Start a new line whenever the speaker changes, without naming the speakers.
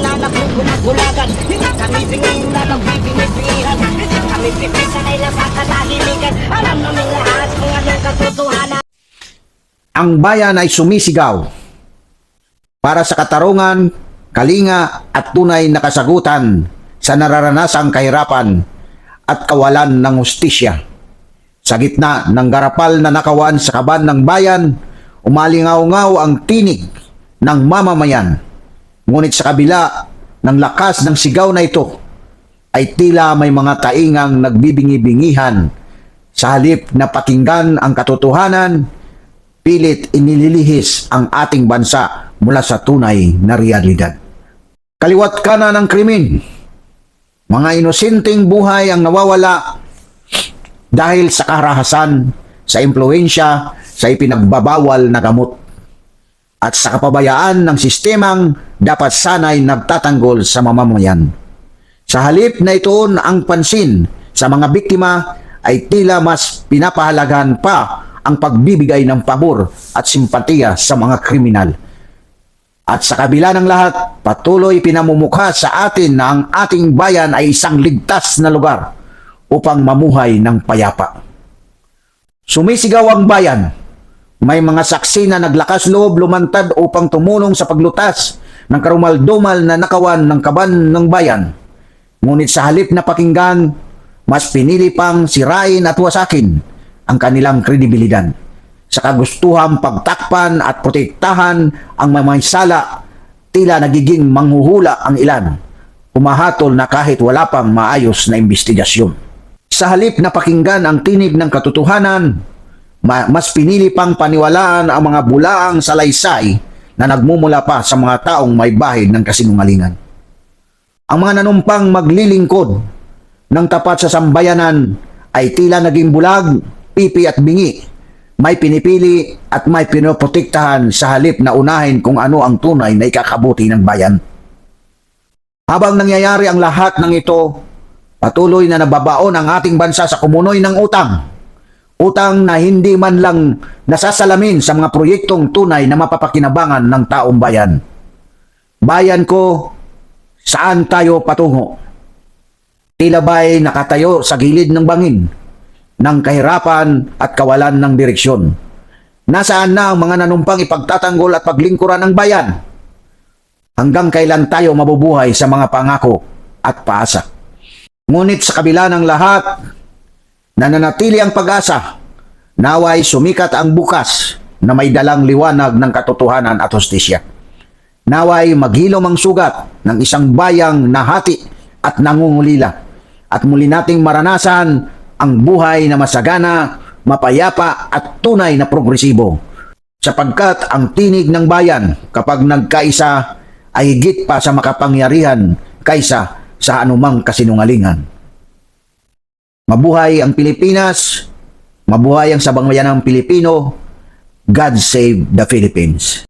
na nagbubulag-bulagan. Kami pingin na nagbibingi-bingihan. Kami pipisa na ilang sa katahimikan. Alam namin lahat kung anong katotohanan.
Ang bayan ay sumisigaw para sa katarungan, kalinga at tunay na kasagutan sa nararanasang kahirapan at kawalan ng hustisya. Sa gitna ng garapal na nakawan sa kaban ng bayan, umalingaw-ngaw ang tinig ng mamamayan. Ngunit sa kabila ng lakas ng sigaw na ito, ay tila may mga taingang nagbibingi-bingihan. Sa halip na pakinggan ang katotohanan, pilit inililihis ang ating bansa mula sa tunay na realidad. Kaliwat kanan ng krimen, mga inosenteng buhay ang nawawala dahil sa karahasan, sa impluensya, sa ipinagbabawal na gamot, at sa kapabayaan ng sistemang dapat sana'y nagtatanggol sa mamamayan. Sa halip na itoon ang pansin sa mga biktima ay tila mas pinapahalagahan pa ang pagbibigay ng pabor at simpatiya sa mga kriminal. At sa kabila ng lahat, patuloy pinamumukha sa atin na ang ating bayan ay isang ligtas na lugar upang mamuhay ng payapa. Sumisigaw ang bayan. May mga saksi na naglakas loob lumantad upang tumulong sa paglutas ng karumal-dumal na nakawan ng kaban ng bayan. Ngunit sa halip na pakinggan, mas pinili pang sirain at wasakin ang kanilang kredibilidad. Sa kagustuhang pagtakpan at protektahan ang mamaysala, tila nagiging manghuhula ang ilan, umahatol na kahit wala pang maayos na investigasyon. Sa halip na pakinggan ang tinig ng katotohanan, mas pinili pang paniwalaan ang mga bulaang salaysay na nagmumula pa sa mga taong may bahid ng kasinungalingan. Ang mga nanumpang maglilingkod ng tapat sa sambayanan ay tila naging bulag, pipi at bingi. May pinipili at may pinoprotektahan sa halip na unahin kung ano ang tunay na ikakabuti ng bayan. Habang nangyayari ang lahat ng ito, patuloy na nababaon ang ating bansa sa kumunoy ng utang. Utang na hindi man lang nasasalamin sa mga proyektong tunay na mapapakinabangan ng taong bayan. Bayan ko, saan tayo patungo? Tila ba'y nakatayo sa gilid ng bangin ng kahirapan at kawalan ng direksyon? Nasaan na ang mga nanumpang ipagtatanggol at paglingkuran ng bayan? Hanggang kailan tayo mabubuhay sa mga pangako at paasa? Ngunit sa kabila ng lahat, nananatili ang pag-asa. Naway sumikat ang bukas na may dalang liwanag ng katotohanan at hustisya. Naway maghilom ang sugat ng isang bayang nahati at nangungulila, at muli nating maranasan ang buhay na masagana, mapayapa at tunay na progresibo. Sapagkat ang tinig ng bayan kapag nagkaisa ay higit pa sa makapangyarihan kaysa sa anumang kasinungalingan. Mabuhay ang Pilipinas, mabuhay ang sabang bayanang Pilipino. God save the Philippines.